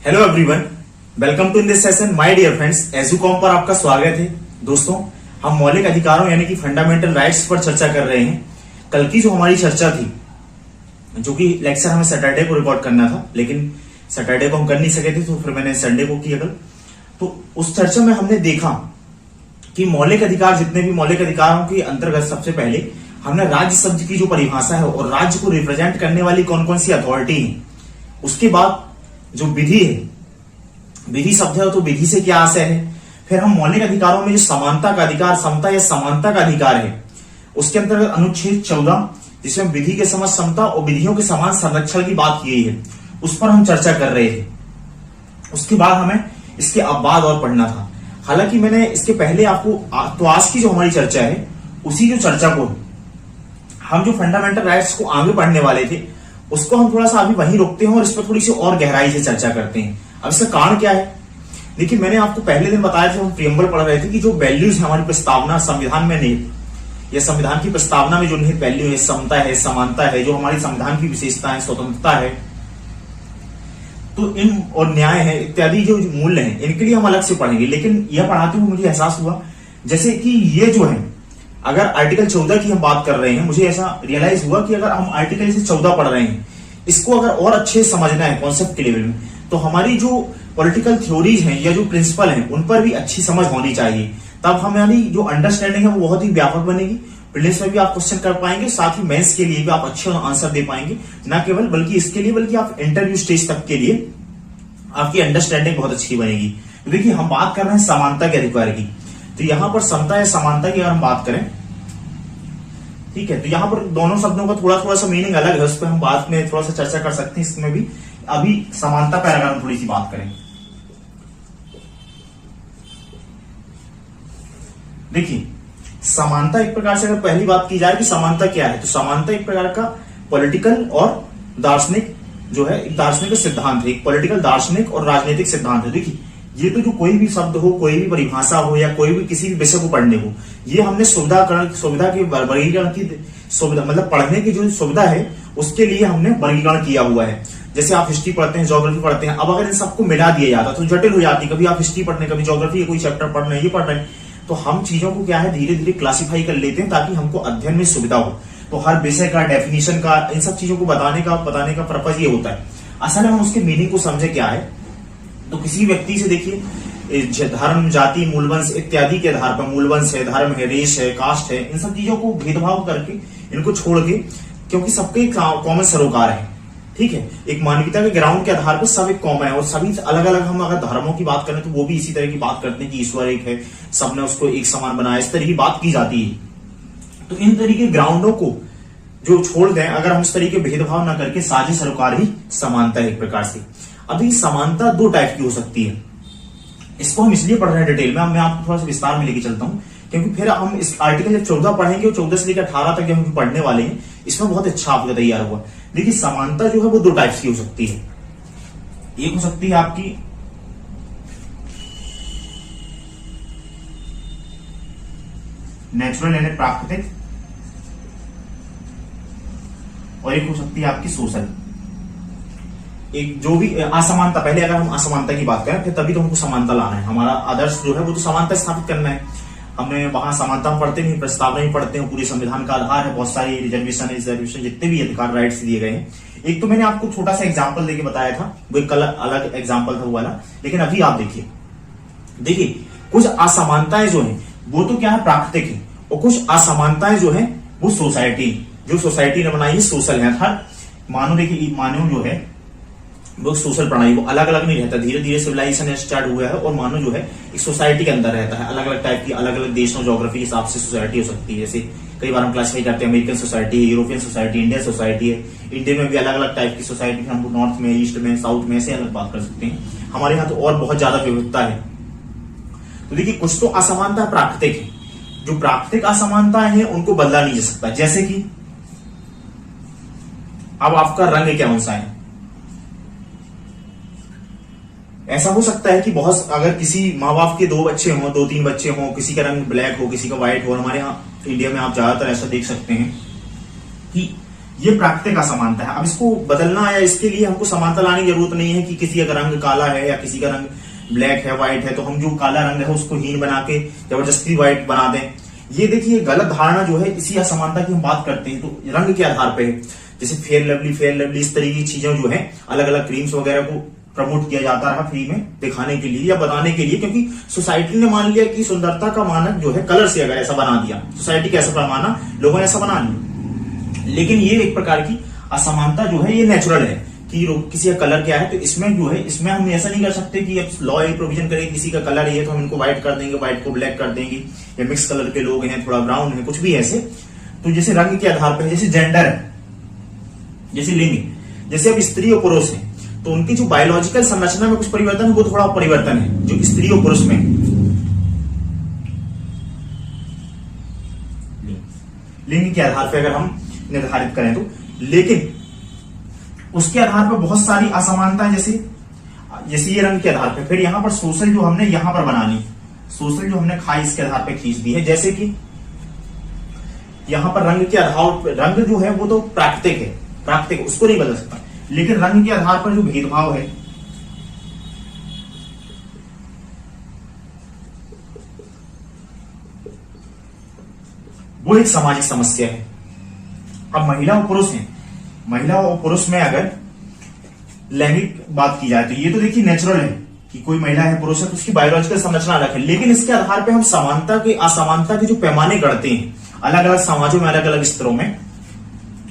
Hello everyone, welcome to in this session my dear friends. Educom पर आपका स्वागत है। दोस्तों, हम मौलिक अधिकारों यानी कि फंडामेंटल राइट्स पर चर्चा कर रहे हैं। कल की जो हमारी चर्चा थी, जो कि लेक्चर हमें सैटरडे को रिकॉर्ड करना था, लेकिन सैटरडे को हम कर नहीं सके थे, तो फिर मैंने संडे को किया कल। तो उस चर्चा में हमने देखा कि मौलिक अधिकार, जितने भी मौलिक अधिकारों के अंतर्गत सबसे पहले हमने राज्य शब्द की जो परिभाषा है और राज्य को रिप्रेजेंट करने वाली कौन कौन सी अथॉरिटी है, उसके बाद जो विधि है, विधि शब्द है तो विधि से क्या आशय है। फिर हम मौलिक अधिकारों में जो समानता का अधिकार, समता या समानता का अधिकार है, उसके अंतर्गत अनुच्छेद 14, जिसमें विधि के समक्ष समता और विधियों के समान संरक्षण की बात की गई है, उस पर हम चर्चा कर रहे थे। उसके बाद हमें इसके अपवाद और पढ़ना था। हालांकि मैंने इसके पहले आपको तो आज की जो हमारी चर्चा है, उसी जो चर्चा को हम जो फंडामेंटल राइट्स को आगे पढ़ने वाले थे, उसको हम थोड़ा सा अभी वहीं रोकते हैं और इस पर थोड़ी सी और गहराई से चर्चा करते हैं। अब इसका कारण क्या है? देखिए, मैंने आपको पहले दिन बताया था, हम प्रियम्बल पढ़ रहे थे कि जो वैल्यूज है हमारी प्रस्तावना संविधान में नहीं, या संविधान की प्रस्तावना में जो निहित वैल्यू है, समता है, समानता है, जो हमारी संविधान की विशेषता है, स्वतंत्रता है, तो इन और न्याय है इत्यादि जो मूल्य हैं, इनके लिए हम अलग से पढ़ेंगे। लेकिन यह पढ़ाते हुए मुझे एहसास हुआ जैसे कि ये जो है, अगर आर्टिकल 14 की हम बात कर रहे हैं, मुझे ऐसा रियलाइज हुआ कि अगर हम आर्टिकल से 14 पढ़ रहे हैं, इसको अगर और अच्छे से समझना है कॉन्सेप्ट के लेवल में, तो हमारी जो पॉलिटिकल थ्योरीज हैं या जो प्रिंसिपल हैं, उन पर भी अच्छी समझ होनी चाहिए। तब हमारी जो अंडरस्टैंडिंग है वो बहुत ही व्यापक बनेगी। प्रीलिम्स में भी आप क्वेश्चन कर पाएंगे, साथ ही मेंस के लिए भी आप अच्छे आंसर दे पाएंगे। न केवल बल्कि इसके लिए, बल्कि आप इंटरव्यू स्टेज तक के लिए आपकी अंडरस्टैंडिंग बहुत अच्छी बनेगी। तो देखिए, हम बात कर रहे हैं समानता के अधिकार की। तो यहां पर समता या समानता की अगर हम बात करें, ठीक है, तो यहां पर दोनों शब्दों का थोड़ा थोड़ा सा मीनिंग अलग है, उस पर हम बाद में थोड़ा सा चर्चा कर सकते हैं। इसमें भी अभी समानता पर अगर हम थोड़ी सी बात करें, देखिए समानता एक प्रकार से अगर पहली बात की जाए कि समानता क्या है, तो समानता एक प्रकार का पॉलिटिकल और दार्शनिक जो है, एक दार्शनिक सिद्धांत है, एक पॉलिटिकल, दार्शनिक और राजनीतिक सिद्धांत है। देखिए, ये तो जो कोई भी शब्द हो, कोई भी परिभाषा हो, या कोई भी किसी भी विषय को पढ़ने हो, ये हमने सुविधा के वर्गीकरण की सुविधा, मतलब पढ़ने की जो सुविधा है, उसके लिए हमने वर्गीकरण किया हुआ है। जैसे आप हिस्ट्री पढ़ते हैं, ज्योग्राफी पढ़ते हैं, अब अगर इन सबको मिला दिया जाता तो जटिल हो जाती। कभी आप हिस्ट्री पढ़ने, कभी ज्योग्राफी कोई चैप्टर पढ़ रहे हैं, ये पढ़ रहे हैं, तो हम चीजों को क्या है, धीरे धीरे क्लासिफाई कर लेते हैं ताकि हमको अध्ययन में सुविधा हो। तो हर विषय का डेफिनेशन का, इन सब चीजों को बताने का पर्पज ये होता है। असल में हम उसके मीनिंग को समझे क्या है, तो किसी व्यक्ति से देखिए, धर्म, जाति, मूलवंश इत्यादि के आधार पर, मूलवंश है, धर्म है, रेस है, कास्ट है, इन सब चीजों को भेदभाव करके, इनको छोड़ के, क्योंकि सबके कॉमन सरोकार है, ठीक है, एक मानवीयता के ग्राउंड के आधार पर सब एक कॉमन है। और सभी अलग अलग, हम अगर धर्मों की बात करें तो वो भी इसी तरह की बात करते हैं कि ईश्वर एक है, सबने उसको एक समान बनाया, इस तरह की बात की जाती है। तो इन तरीके ग्राउंडों को जो छोड़ दें, अगर हम इस तरीके भेदभाव ना करके, साझी सरोकार ही समानता है एक प्रकार से। अभी समानता दो टाइप की हो सकती है, इसको हम इसलिए पढ़ रहे हैं डिटेल में, मैं आपको थोड़ा सा विस्तार में लेके चलता हूं, क्योंकि फिर हम इस आर्टिकल जब 14 पढ़ेंगे, 14 से लेकर 18 तक हम पढ़ने वाले हैं, इसमें बहुत अच्छा आपका तैयार हुआ। देखिए, समानता जो है वो दो टाइप्स की हो सकती है। एक हो सकती है आपकी नेचुरल यानी प्राकृतिक, और एक हो सकती है आपकी सोशल। एक जो भी असमानता, पहले अगर हम असमानता की बात करें, फिर तभी तो हमको समानता लाना है। हमारा आदर्श जो है वो तो समानता स्थापित करना है। हमने वहां समानता पढ़ते नहीं, प्रस्तावना ही पढ़ते हैं, पूरे संविधान का आधार है, बहुत सारी रिजर्वेशन जितने भी अधिकार राइट्स दिए गए हैं। एक तो मैंने आपको छोटा सा एग्जाम्पल देके बताया था, वो एक अलग एग्जाम्पल था वो वाला, लेकिन अभी आप देखिए कुछ असमानताएं जो है वो तो क्या है, प्राकृतिक है, और कुछ असमानताएं जो है वो सोसाइटी, जो सोसाइटी ने बनाई है, सोशल है। अर्थात मानव, देखिए मानव जो है वो सोशल प्रणाली, वो अलग अलग नहीं रहता, धीरे धीरे सिविलाइजेशन स्टार्ट हुआ है, और मानव जो है एक सोसाइटी के अंदर रहता है। अलग अलग टाइप की, अलग अलग देशों, ज्योग्राफी के हिसाब से सोसाइटी हो सकती है। जैसे कई बार हम क्लासिफाई करते हैं, अमेरिकन सोसाइटी है, यूरोपियन सोसाइटी, इंडियन सोसाइटी है। इंडिया में भी अलग अलग टाइप की सोसाइटी, हम नॉर्थ में, ईस्ट में, साउथ में, ऐसे अलग बात कर सकते हैं। हमारे यहाँ तो और बहुत ज्यादा विविधता है। तो देखिए, कुछ तो असमानता प्राकृतिक है, जो प्राकृतिक असमानता है उनको बदला नहीं जा सकता। जैसे कि अब आपका रंग क्या सा है, ऐसा हो सकता है कि बहुत, अगर किसी माँ बाप के दो बच्चे हों, 2-3 बच्चे हों, किसी का रंग ब्लैक हो, किसी का व्हाइट हो। हमारे यहाँ इंडिया में आप ज्यादातर ऐसा देख सकते हैं कि ये प्राकृतिक असमानता है। अब इसको बदलना है, इसके लिए हमको समानता लाने की जरूरत नहीं है कि किसी का रंग काला है या किसी का रंग ब्लैक है, व्हाइट है, तो हम जो काला रंग है उसको हीन बना के जबरदस्ती व्हाइट बना दें। ये देखिए गलत धारणा जो है, इसी असमानता की हम बात करते हैं तो रंग के आधार पर है। जैसे फेयर लवली इस तरह की चीजें जो है, अलग अलग क्रीम्स वगैरह को प्रमोट किया जाता रहा फ्री में दिखाने के लिए या बताने के लिए, क्योंकि सोसाइटी ने मान लिया कि सुंदरता का मानक जो है कलर से, अगर ऐसा बना दिया सोसाइटी का ऐसा माना, लोगों ने ऐसा बना लिया। लेकिन ये एक प्रकार की असमानता जो है ये नेचुरल है कि किसी का कलर क्या है, तो इसमें जो है, इसमें हम ऐसा नहीं कर सकते कि अब लॉ ये प्रोविजन करे किसी का कलर ये तो हम इनको व्हाइट कर देंगे, व्हाइट को ब्लैक कर देंगे, या मिक्स कलर के लोग हैं, थोड़ा ब्राउन है, कुछ भी ऐसे। तो जैसे रंग के आधार पर, जैसे जेंडर है, जैसे लिंग, जैसे अब स्त्री और पुरुष है, तो उनकी जो बायोलॉजिकल संरचना में कुछ परिवर्तन है, वो थोड़ा परिवर्तन है जो स्त्री और पुरुष में लिंग के आधार पर अगर हम निर्धारित करें तो। लेकिन उसके आधार पर बहुत सारी असमानता है, जैसे ये रंग के आधार पर। फिर यहां पर सोशल जो हमने यहां पर बना ली, सोशल जो हमने खाई इसके आधार पर खींच दी है। जैसे कि यहां पर रंग के आधार, रंग जो है वो तो प्राकृतिक है, प्राकृतिक उसको नहीं बदल सकता, लेकिन रंग के आधार पर जो भेदभाव है, वो एक सामाजिक समस्या है। अब महिला और पुरुष हैं, महिला और पुरुष में अगर लैंगिक बात की जाए तो ये तो देखिए नेचुरल है कि कोई महिला है पुरुष है तो उसकी बायोलॉजिकल संरचना अलग है, लेकिन इसके आधार पर हम समानता के असमानता के जो पैमाने गढ़ते हैं अलग अलग समाजों में, अलग अलग स्तरों में,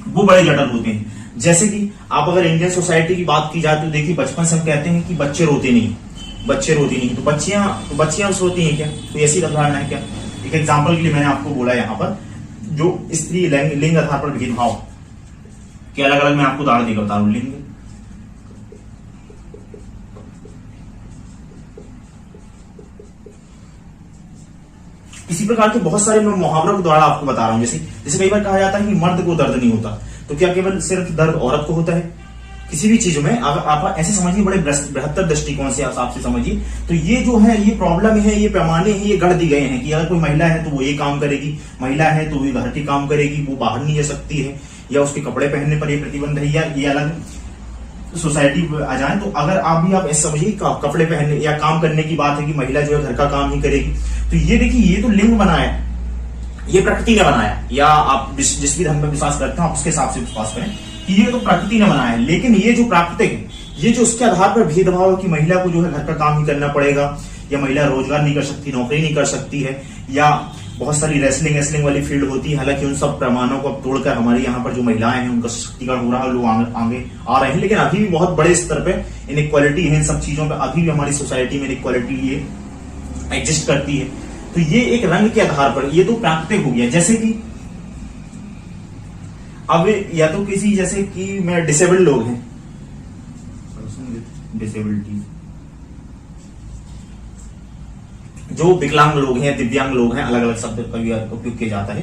वो बड़े जटिल होते हैं। जैसे कि आप अगर इंडियन सोसाइटी की बात की जाए तो देखिए बचपन से हम कहते हैं कि बच्चे रोते नहीं, बच्चे रोती नहीं, तो बच्चियां सोती हैं क्या? कोई ऐसी धारणा है क्या? एक एग्जांपल के लिए मैंने आपको बोला यहाँ पर जो स्त्री लिंग आधार पर भेदभाव के अलग अलग मैं आपको उदाहरण देकर बता रहा हूं। लिंग, इसी प्रकार के बहुत सारे मैं मुहावरों के द्वारा आपको बता रहा हूं। जैसे कई बार कहा जाता है कि मर्द को दर्द नहीं होता, तो क्या केवल सिर्फ दर्द औरत को होता है? किसी भी चीज में आप ऐसे समझिए, बड़े बृहत्तर दृष्टिकोण से आप से समझिए, तो ये जो है ये प्रॉब्लम है, ये पैमाने हैं, ये गढ़ दी गए हैं कि अगर कोई महिला है तो वो ये काम करेगी, महिला है तो वो घर के काम करेगी, वो बाहर नहीं जा सकती है, या उसके कपड़े पहनने पर ये प्रतिबंध है, या ये अलग सोसाइटी आ जाए। तो अगर आप ऐसे समझिए कपड़े पहनने या काम करने की बात है कि महिला जो है घर का काम ही करेगी, तो ये देखिए ये तो लिंग बनाया, ये प्रकृति ने बनाया, या आप जिस भी धर्म में विश्वास करते हो आप उसके हिसाब से विश्वास करें कि ये तो प्रकृति ने बनाया है। लेकिन ये जो प्राकृतिक है, ये जो उसके आधार पर भेदभाव है कि महिला को जो है घर का काम ही करना पड़ेगा, या महिला रोजगार नहीं कर सकती, नौकरी नहीं कर सकती है, या बहुत सारी रेसलिंग वाली फील्ड होती है। हालांकि उन सब प्रमाणों को अब तोड़कर हमारे यहाँ पर जो महिलाएं हैं उनका सशक्तिकरण हो रहा है, लोग आगे आ रहे हैं, लेकिन अभी भी बहुत बड़े स्तर पर इनइक्वालिटी है। इन सब चीजों पर अभी भी हमारी सोसाइटी में इनइक्वालिटी ये एग्जिस्ट करती है। तो ये एक रंग के आधार पर, ये तो प्राकृतिक हो गया। जैसे कि अब या तो किसी, जैसे कि मैं डिसेबल्ड लोग हैं, डिसेबिलिटी, जो विकलांग लोग हैं, दिव्यांग लोग हैं, अलग अलग शब्द का उपयोग किया जाता है,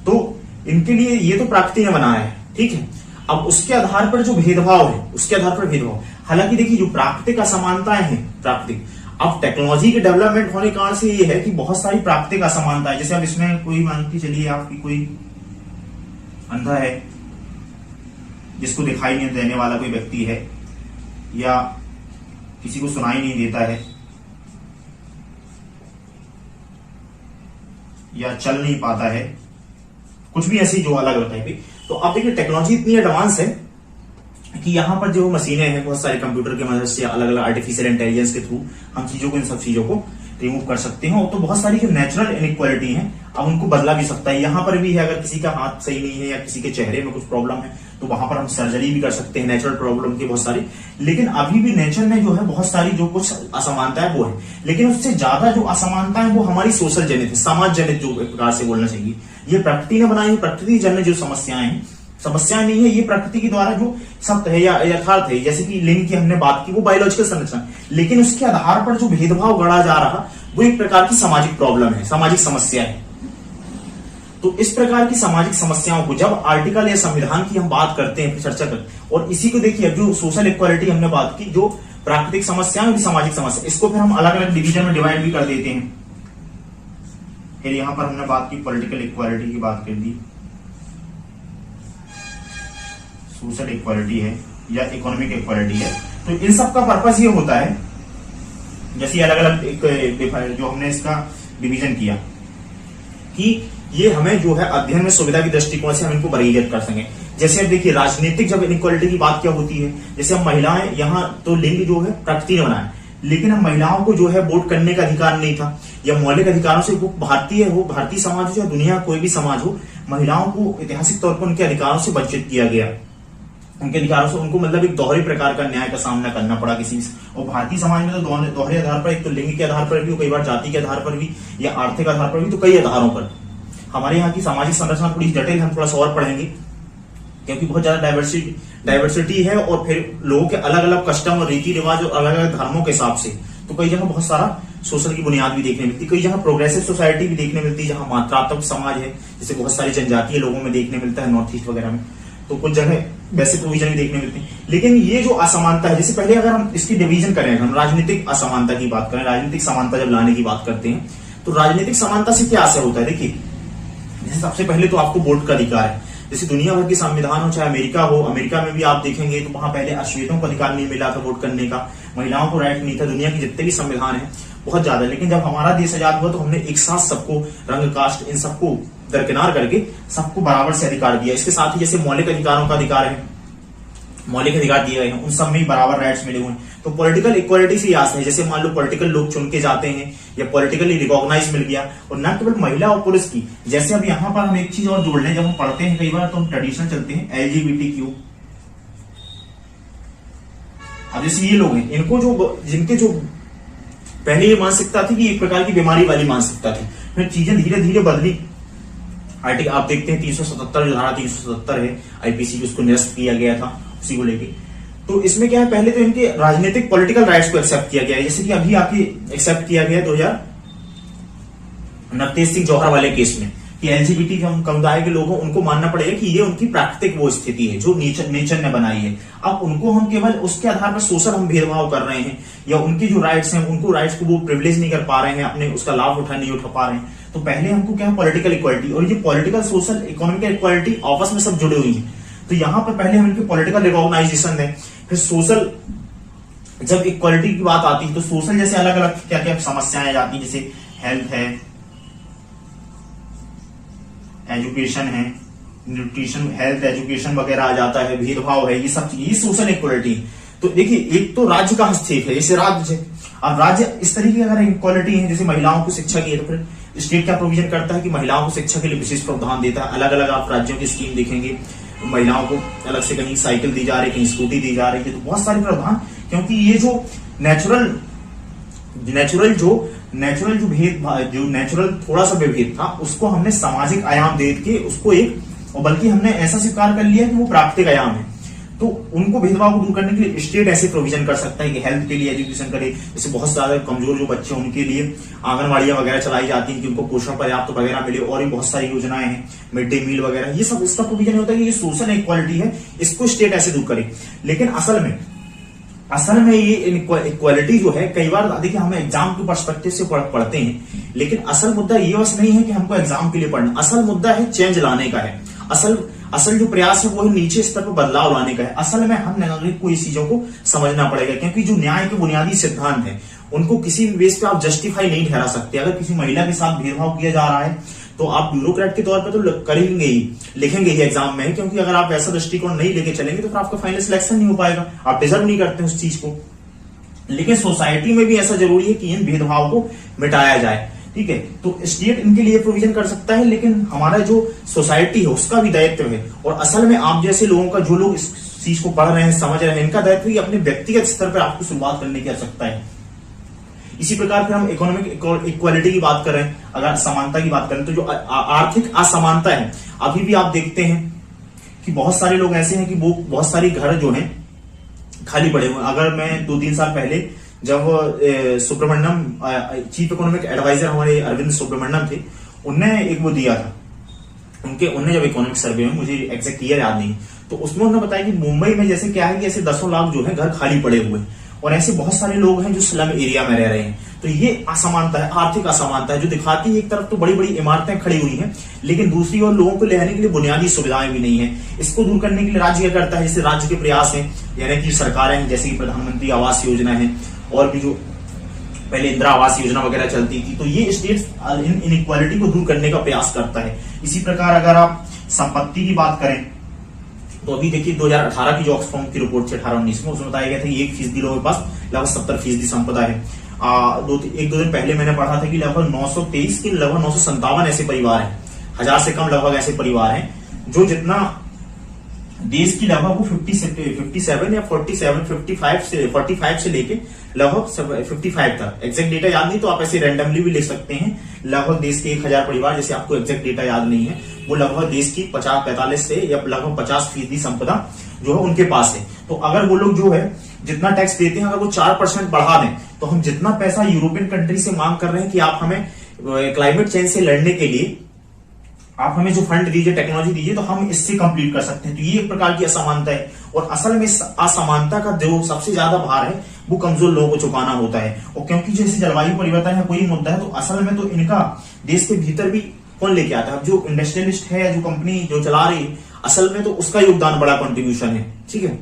तो इनके लिए ये तो प्रकृति ने बनाया है, ठीक है। अब उसके आधार पर जो भेदभाव है, उसके आधार पर भेदभाव, हालांकि देखिए जो प्राकृतिक असमानताएं हैं, प्राकृतिक, अब टेक्नोलॉजी के डेवलपमेंट होने के कारण से ये है कि बहुत सारी प्राकृतिक असमानताएं, जैसे अब इसमें कोई मान के चलिए आपकी कोई अंधा है जिसको दिखाई नहीं देने वाला कोई व्यक्ति है, या किसी को सुनाई नहीं देता है, या चल नहीं पाता है, कुछ भी ऐसी जो अलग अलग टाइप की। तो अब देखिए टेक्नोलॉजी इतनी एडवांस है कि यहाँ पर जो मशीनें हैं बहुत सारे कंप्यूटर की मदद से, अलग अलग आर्टिफिशियल इंटेलिजेंस के थ्रू हम चीजों को, इन सब चीजों को रिमूव कर सकते हैं। तो बहुत सारी जो नेचुरल इनइक्वालिटी है अब उनको बदला भी सकता है। यहाँ पर भी है, अगर किसी का हाथ सही नहीं है या किसी के चेहरे में कुछ प्रॉब्लम है तो वहां पर हम सर्जरी भी कर सकते हैं, नेचुरल प्रॉब्लम की बहुत सारी। लेकिन अभी भी नेचर में जो है बहुत सारी जो कुछ असमानता है वो है, लेकिन उससे ज्यादा जो असमानता है वो हमारी सोशल जनित है, समाज जनित जो एक प्रकार से बोलना चाहिए। ये प्रकृति ने बनाई, प्रकृति जन्य जो समस्याएं हैं, समस्या नहीं है, ये प्रकृति के द्वारा जो सत्य है या यथार्थ है। जैसे कि लिंग की हमने बात की, वो बायोलॉजिकल संरचना, लेकिन उसके आधार पर जो भेदभाव गढ़ा जा रहा वो एक प्रकार की सामाजिक प्रॉब्लम है, सामाजिक समस्या है। तो इस प्रकार की सामाजिक समस्याओं को जब आर्टिकल या संविधान की हम बात करते हैं, चर्चा करते हैं, और इसी को देखिए जो सोशल इक्वालिटी हमने बात की, जो प्राकृतिक समस्याएं और सामाजिक समस्या, इसको फिर हम अलग अलग डिवीजन में डिवाइड भी कर देते हैं। फिर यहां पर हमने बात की पॉलिटिकल इक्वालिटी की बात कर दी, सोशल इक्वालिटी है या इकोनॉमिक इक्वालिटी है। तो इन सब का पर्पस ये होता है, जैसे अलग अलग जो हमने इसका डिवीजन किया कि ये हमें जो है अध्ययन में सुविधा की दृष्टिकोण से हम इनको वर्गीकृत कर सकें। जैसे अब देखिए राजनीतिक जब इनइक्वालिटी की बात क्या होती है, जैसे हम महिलाएं यहाँ तो लिंग जो है प्रकृति ने बनाया, लेकिन हम महिलाओं को जो है वोट करने का अधिकार नहीं था या मौलिक अधिकारों से वो भारतीय समाज हो या दुनिया कोई भी समाज हो, महिलाओं को ऐतिहासिक तौर पर उनके अधिकारों से वंचित किया गया। उनके अधिकारों से उनको मतलब एक दोहरे प्रकार का न्याय का सामना करना पड़ा किसी से। और भारतीय समाज में तो दोहरे आधार पर, एक तो लिंग के आधार पर भी, कई बार जाति के आधार पर भी या आर्थिक आधार पर भी, तो कई आधारों पर। हमारे यहाँ की सामाजिक संरचना थोड़ी जटिल, हम थोड़ा सा और पढ़ेंगे क्योंकि बहुत ज्यादा डाइवर्सिटी है और फिर लोगों के अलग अलग कस्टम और रीति रिवाज और अलग अलग धर्मों के हिसाब से, तो कई जगह बहुत सारा सोशल की बुनियाद भी देखने मिलती है, कई जगह प्रोग्रेसिव सोसाइटी भी देखने मिलती है जहां मात्रात्मक समाज है, जैसे बहुत सारे जनजातीय लोगों में देखने मिलता है नॉर्थ ईस्ट वगैरह में, तो कुछ जगह वैसे प्रोविजन भी देखने मिलती है। लेकिन ये जो असमानता है, जैसे पहले अगर हम इसकी डिवीजन करें, हम राजनीतिक असमानता की बात करें, राजनीतिक समानता जब लाने की बात करते हैं तो राजनीतिक समानता से क्या असर होता है। देखिए जैसे सबसे पहले तो आपको वोट का अधिकार है, जैसे दुनिया भर के संविधान हो, चाहे अमेरिका हो, अमेरिका में भी आप देखेंगे तो वहां पहले अश्वेतों को अधिकार नहीं मिला था वोट करने का, महिलाओं को राइट नहीं था। दुनिया के जितने भी संविधान है बहुत ज्यादा, लेकिन जब हमारा देश आजाद हुआ तो हमने एक साथ सबको, रंग कास्ट इन सबको दरकिनार करके सबको बराबर से अधिकार दिया। इसके साथ ही जैसे मौलिक अधिकारों का अधिकार है, मौलिक अधिकार दिए गए हैं, उन सब में बराबर राइट्स मिले हुए हैं। तो पॉलिटिकल इक्वालिटी से आस है, जैसे मान लो पॉलिटिकल लोग चुन के जाते हैं या पॉलिटिकली रिकॉग्नाइज मिल गया, और न केवल महिला और पुरुष की। जैसे अब यहाँ पर हम एक चीज और जोड़ लें, जब हम पढ़ते हैं कई बार तो हम ट्रेडिशनल चलते हैं LGBTQ। अब जैसे ये लोग हैं, इनको जो जिनके जो पहले ये मानसिकता थी कि एक प्रकार की बीमारी वाली मानसिकता थी, फिर चीजें धीरे धीरे बदली। आप देखते हैं 377 जो धारा 377 है IPC की, उसको निरस्त किया गया था उसी को लेके। तो इसमें क्या है, पहले तो इनके राजनीतिक पॉलिटिकल राइट्स को एक्सेप्ट किया गया है, जैसे कि अभी आके एक्सेप्ट किया गया 2029 सिंह जौहर वाले केस में कि LGBT समुदाय के लोगों उनको मानना पड़ेगा कि ये उनकी प्राकृतिक वो स्थिति है जो नेचर ने बनाई है। अब उनको हम केवल उसके आधार पर सोशल हम भेदभाव कर रहे हैं या उनकी जो राइट्स हैं उनको राइट्स को वो प्रिविलेज नहीं कर पा रहे हैं, अपने उसका लाभ नहीं उठा पा रहे हैं। तो पहले हमको क्या है, पॉलिटिकल इक्वालिटी, और ये पॉलिटिकल सोशल इकोनॉमिकल इक्वालिटी आपस में सब जुड़े हुई है। तो यहाँ पर पहले हम इनके पॉलिटिकल रिकॉग्नाइजेशन दें, फिर सोशल जब इक्वालिटी की बात आती है तो सोशल जैसे अलग अलग क्या क्या समस्याएं जाती है, जैसे हेल्थ है, एजुकेशन है, न्यूट्रिशन, हेल्थ एजुकेशन वगैरह आ जाता है, भेदभाव है, ये सब चीज, ये सोशल इक्वालिटी। तो देखिए एक तो राज्य का हस्तक्षेप है, जैसे राज्य, अब राज्य इस तरीके की अगर इक्वालिटी है, जैसे महिलाओं को शिक्षा की है तो फिर स्टेट क्या प्रोविजन करता है कि महिलाओं को शिक्षा के लिए विशेष प्रावधान देता है। अलग अलग आप राज्यों की स्कीम देखेंगे, तो महिलाओं को अलग से कहीं साइकिल दी जा रही है, कहीं स्कूटी दी जा रही है, तो बहुत सारे प्रावधान, क्योंकि ये जो नेचुरल थोड़ा सा विभेद था उसको हमने सामाजिक आयाम दे के उसको एक, और बल्कि हमने ऐसा स्वीकार कर लिया कि वो प्राकृतिक आयाम है। तो उनको भेदभाव को दूर करने के लिए स्टेट ऐसे प्रोविजन कर सकता है कि हेल्थ के लिए एजुकेशन करे, जैसे बहुत ज्यादा कमजोर जो बच्चे उनके लिए आंगनवाड़ियां वगैरह चलाई जाती हैं कि उनको पोषण पर्याप्त वगैरह मिले, और भी बहुत सारी योजनाएं हैं, मिड डे मील वगैरह, ये सब इसका प्रोविजन होता है कि ये सोशल इक्वालिटी है, इसको स्टेट ऐसे दूर करे। लेकिन असल में ये इक्वालिटी जो है, कई बार देखिए हम एग्जाम के पर्सपेक्टिव से पढ़ते हैं, लेकिन असल मुद्दा ये बस नहीं है कि हमको एग्जाम के लिए पढ़ना, असल मुद्दा है चेंज लाने का है। असल जो प्रयास है वो है नीचे स्तर पर बदलाव लाने का है। असल में हम नागरिक को इस चीजों को समझना पड़ेगा, क्योंकि जो न्याय के बुनियादी सिद्धांत है उनको किसी भी बेस पे आप जस्टिफाई नहीं ठहरा सकते। अगर किसी महिला के साथ भेदभाव किया जा रहा है तो आप ब्यूरोक्रेट के तौर पर तो करेंगे ही, लिखेंगे ही एग्जाम में, क्योंकि अगर आप ऐसा दृष्टिकोण नहीं लेके चलेंगे तो फिर आपका फाइनल सिलेक्शन नहीं हो पाएगा, आप डिजर्व नहीं करते उस चीज को। लेकिन सोसाइटी में भी ऐसा जरूरी है कि इन भेदभाव को मिटाया जाए, ठीक है। तो स्टेट इनके लिए प्रोविजन कर सकता है, लेकिन हमारा जो सोसाइटी है उसका भी दायित्व है। और असल में आप जैसे लोगों का, जो लोग इस चीज को पढ़ रहे हैं, समझ रहे हैं, इनका दायित्व ही अपने व्यक्तिगत स्तर पर आपको शुरुआत करने की आवश्यकता है। इसी प्रकार फिर हम इकोनॉमिक इक्वालिटी की बात करें, अगर समानता की बात करें, तो जो आर्थिक असमानता है, अभी भी आप देखते हैं कि बहुत सारे लोग ऐसे हैं कि वो बहुत सारी घर जो है खाली पड़े हुए। अगर मैं 2-3 साल पहले जब सुब्रमण्यम चीफ इकोनॉमिक एडवाइजर हमारे अरविंद सुब्रमण्यम थे, उनने एक वो दिया था, उनने जब इकोनॉमिक सर्वे में, मुझे एग्जैक्ट ईयर याद नहीं, तो उसमें उन्होंने बताया कि मुंबई में जैसे क्या है कि ऐसे 10 लाख जो है घर खाली पड़े हुए हैं, और ऐसे बहुत सारे लोग हैं जो स्लम एरिया में रह रहे हैं। तो ये असमानता है, आर्थिक असमानता है, जो दिखाती है एक तरफ तो बड़ी बड़ी इमारतें खड़ी हुई हैं, लेकिन दूसरी ओर लोगों को रहने के लिए बुनियादी सुविधाएं भी नहीं है। इसको दूर करने के लिए राज्य क्या करता है, जैसे राज्य के प्रयास हैं, यानी कि सरकारें हैं, जैसे कि प्रधानमंत्री आवास योजना है, और भी जो पहले इंदिरा आवास योजना वगैरह चलती थी, तो ये स्टेट्स इन इनइक्वालिटी को दूर करने का प्रयास करता है। इसी प्रकार अगर आप संपत्ति की बात करें तो अभी देखिए 2018 की जो ऑक्सफैम की रिपोर्ट थी 18-19 में, उसमें बताया गया था कि 1% लोगों के पास लगभग 70% संपदा है। एक दो दिन पहले मैंने पढ़ा था कि लगभग 923 के लगभग 957 ऐसे परिवार हैं, 1000 से कम लगभग ऐसे परिवार हैं, जो जितना देश की लगभग वो 57 या 45 से लेके लगभग 55 तक, एग्जैक्ट डेटा याद नहीं तो आप ऐसे रैंडमली भी ले सकते हैं। लगभग देश के 1000 परिवार, जैसे आपको एग्जैक्ट डेटा याद नहीं है, वो लगभग देश की 45 से या लगभग 50% संपदा जो है उनके पास है। तो अगर वो लोग जो है जितना टैक्स देते हैं, अगर वो 4% बढ़ा दें, तो हम जितना पैसा यूरोपियन कंट्री से मांग कर रहे हैं कि आप हमें क्लाइमेट चेंज से लड़ने के लिए आप हमें जो फंड दीजिए, टेक्नोलॉजी दीजिए, तो हम इससे कंप्लीट कर सकते हैं। तो ये एक प्रकार की असमानता है, और असल में इस असमानता का जो सबसे ज्यादा भार है वो कमजोर लोगों को चुकाना होता है। और क्योंकि जैसे जलवायु परिवर्तन है कोई मुद्दा है, तो असल में तो इनका देश के भीतर भी कौन लेके आता है, अब जो इंडस्ट्रियलिस्ट है, जो कंपनी जो चला रही है, असल में तो उसका योगदान बड़ा कंट्रीब्यूशन है, ठीक है,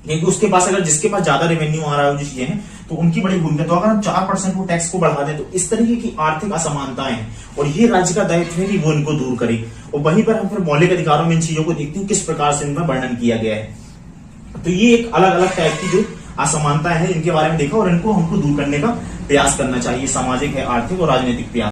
क्योंकि उसके पास अगर जिसके पास ज्यादा रेवेन्यू आ रहा है, जो चीजें हैं, तो उनकी बड़ी भूमिका। तो अगर हम 4% वो टैक्स को बढ़ा दें, तो इस तरीके की आर्थिक असमानताएं हैं, और ये राज्य का दायित्व है कि वो इनको दूर करे। और वहीं पर हम फिर मौलिक अधिकारों में इन चीजों को देखते हैं किस प्रकार से इनमें वर्णन किया गया है। तो ये एक अलग अलग टाइप की जो असमानताएं हैं, इनके बारे में देखा, और इनको हमको दूर करने का प्रयास करना चाहिए, सामाजिक है, आर्थिक और राजनीतिक प्रयास।